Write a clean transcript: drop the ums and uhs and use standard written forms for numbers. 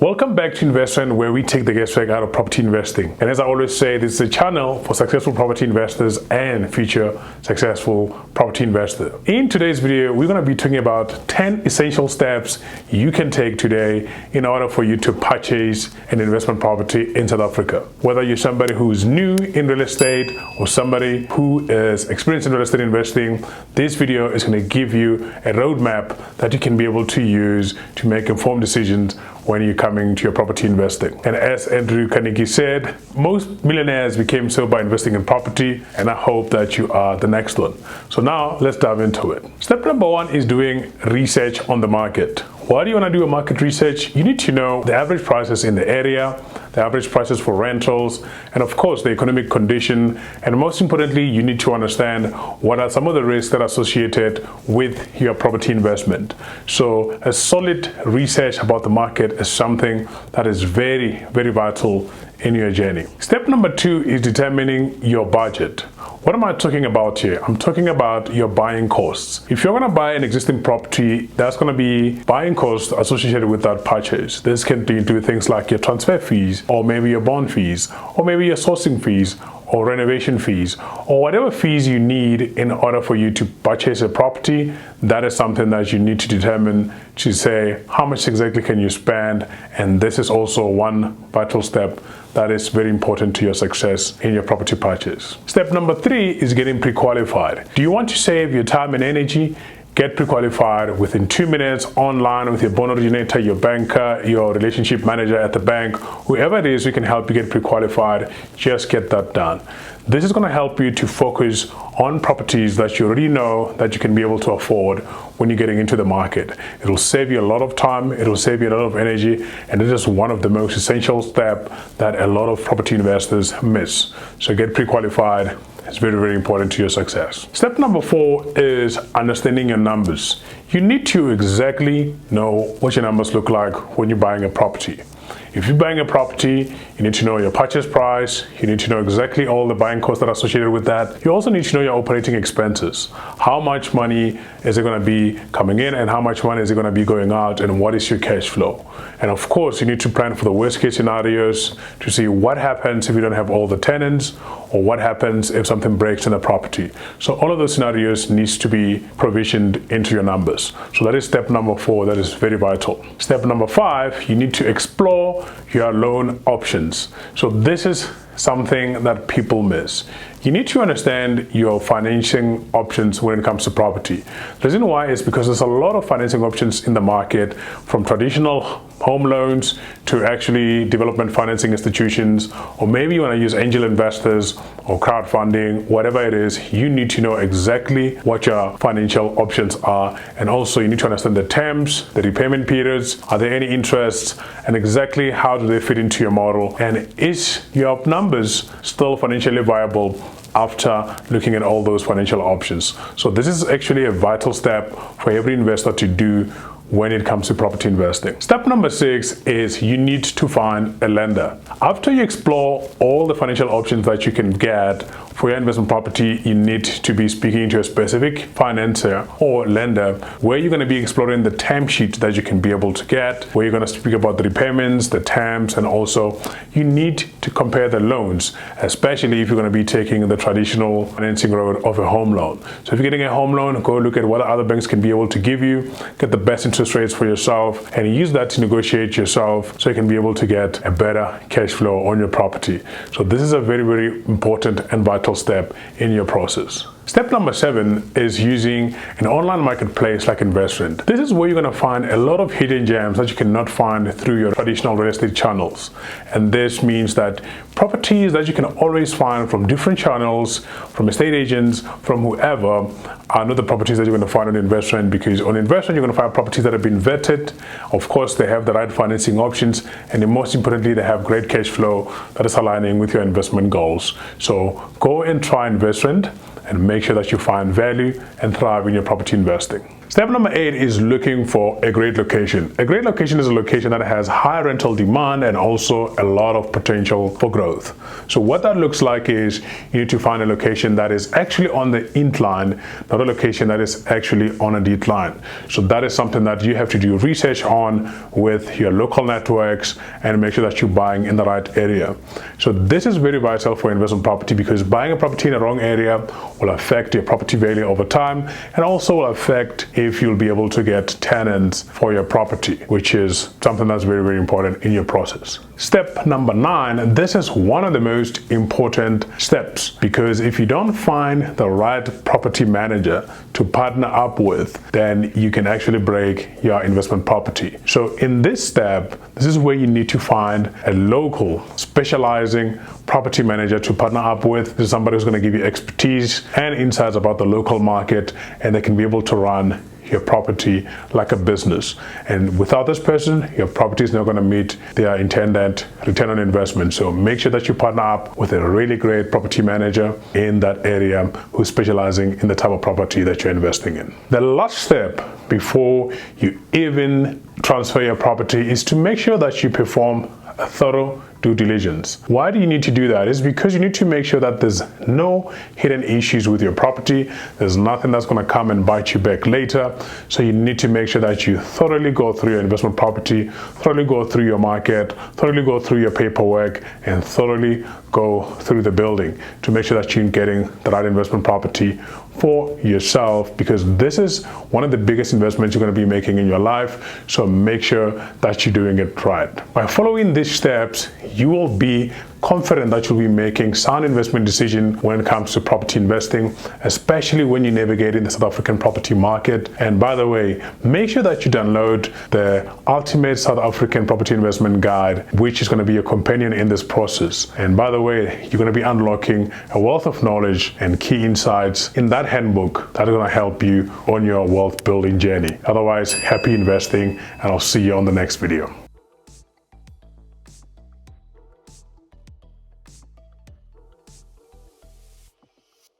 Welcome back to investRand, where we take the guesswork out of property investing. And as I always say, this is a channel for successful property investors and future successful property investors. In today's video, we're going to be talking about 10 essential steps you can take today in order for you to purchase an investment property in South Africa. Whether you're somebody who's new in real estate or somebody who is experienced in real estate investing, this video is going to give you a roadmap that you can be able to use to make informed decisions when you're coming to your property investing. And as Andrew Carnegie said, most millionaires became so by investing in property, and I hope that you are the next one. So now let's dive into it. Step number one is doing research on the market. Why do you want to do a market research? You need to know the average prices in the area, the average prices for rentals, and of course the economic condition, and most importantly, you need to understand what are some of the risks that are associated with your property investment. So a solid research about the market is something that is very, very vital in your journey. Step number two is determining your budget. What am I talking about here? I'm talking about your buying costs. If you're going to buy an existing property, that's going to be buying costs associated with that purchase. This can do things like your transfer fees, or maybe your bond fees, or maybe your sourcing fees, or renovation fees, or whatever fees you need in order for you to purchase a property. That is something that you need to determine to say how much exactly can you spend. And this is also one vital step that is very important to your success in your property purchase. Step number three is getting pre-qualified. Do you want to save your time and energy? Get pre-qualified within 2 minutes online with your bond originator, your banker, your relationship manager at the bank, whoever it is who can help you get pre-qualified. Just get that done. This is going to help you to focus on properties that you already know that you can be able to afford when you're getting into the market. It will save you a lot of time, it will save you a lot of energy, and it is one of the most essential steps that a lot of property investors miss. So get pre-qualified. It's very, very important to your success. Step number four is understanding your numbers. You need to exactly know what your numbers look like when you're buying a property. If you're buying a property, you need to know your purchase price. You need to know exactly all the buying costs that are associated with that. You also need to know your operating expenses. How much money is it going to be coming in, and how much money is it going to be going out, and what is your cash flow? And of course, you need to plan for the worst case scenarios to see what happens if you don't have all the tenants, or what happens if something breaks in the property. So all of those scenarios needs to be provisioned into your numbers. So that is step number four. That is very vital. Step number five, you need to explore your loan options. So this is something that people miss. You need to understand your financing options when it comes to property. The reason why is because there's a lot of financing options in the market, from traditional home loans to actually development financing institutions, or maybe you want to use angel investors or crowdfunding. Whatever it is, you need to know exactly what your financial options are, and also you need to understand the terms, the repayment periods, are there any interests, and exactly how do they fit into your model, and is your numbers still financially viable after looking at all those financial options. So this is actually a vital step for every investor to do when it comes to property investing. Step number six is you need to find a lender. After you explore all the financial options that you can get for your investment property, you need to be speaking to a specific financier or lender, where you're going to be exploring the term sheet that you can be able to get, where you're going to speak about the repayments, the terms, and also you need to compare the loans, especially if you're going to be taking the traditional financing road of a home loan. So if you're getting a home loan, go look at what other banks can be able to give you, get the best interest rates for yourself, and use that to negotiate yourself so you can be able to get a better cash flow on your property. So this is a very, very important and vital step in your process. Step number seven is using an online marketplace like investRand. This is where you're going to find a lot of hidden gems that you cannot find through your traditional real estate channels. And this means that properties that you can always find from different channels, from estate agents, from whoever, are not the properties that you're going to find on investRand, because on investRand you're going to find properties that have been vetted. Of course, they have the right financing options, and then most importantly, they have great cash flow that is aligning with your investment goals. So go and try investRand and make sure that you find value and thrive in your property investing. Step number 8 is looking for a great location. A great location is a location that has high rental demand and also a lot of potential for growth. So what that looks like is you need to find a location that is actually on the incline, not a location that is actually on a decline. So that is something that you have to do research on with your local networks and make sure that you're buying in the right area. So this is very vital for investment property, because buying a property in the wrong area will affect your property value over time, and also will affect if you'll be able to get tenants for your property, which is something that's very, very important in your process. Step number 9, this is one of the most important steps, because if you don't find the right property manager to partner up with, then you can actually break your investment property. So in this step, this is where you need to find a local specializing property manager to partner up with. This is somebody who's going to give you expertise and insights about the local market, and they can be able to run your property like a business. And without this person, your property is not going to meet their intended return on investment. So make sure that you partner up with a really great property manager in that area who's specializing in the type of property that you're investing in. The last step before you even transfer your property is to make sure that you perform a thorough due diligence. Why do you need to do that? It's because you need to make sure that there's no hidden issues with your property. There's nothing that's going to come and bite you back later. So you need to make sure that you thoroughly go through your investment property, thoroughly go through your market, thoroughly go through your paperwork, and thoroughly go through the building to make sure that you're getting the right investment property for yourself, because this is one of the biggest investments you're going to be making in your life. So make sure that you're doing it right. By following these steps, you will be confident that you'll be making sound investment decisions when it comes to property investing, especially when you're navigating the South African property market. And by the way, make sure that you download the Ultimate South African Property Investment Guide, which is going to be your companion in this process. And by the way, you're going to be unlocking a wealth of knowledge and key insights in that handbook that are going to help you on your wealth building journey. Otherwise, happy investing, and I'll see you on the next video.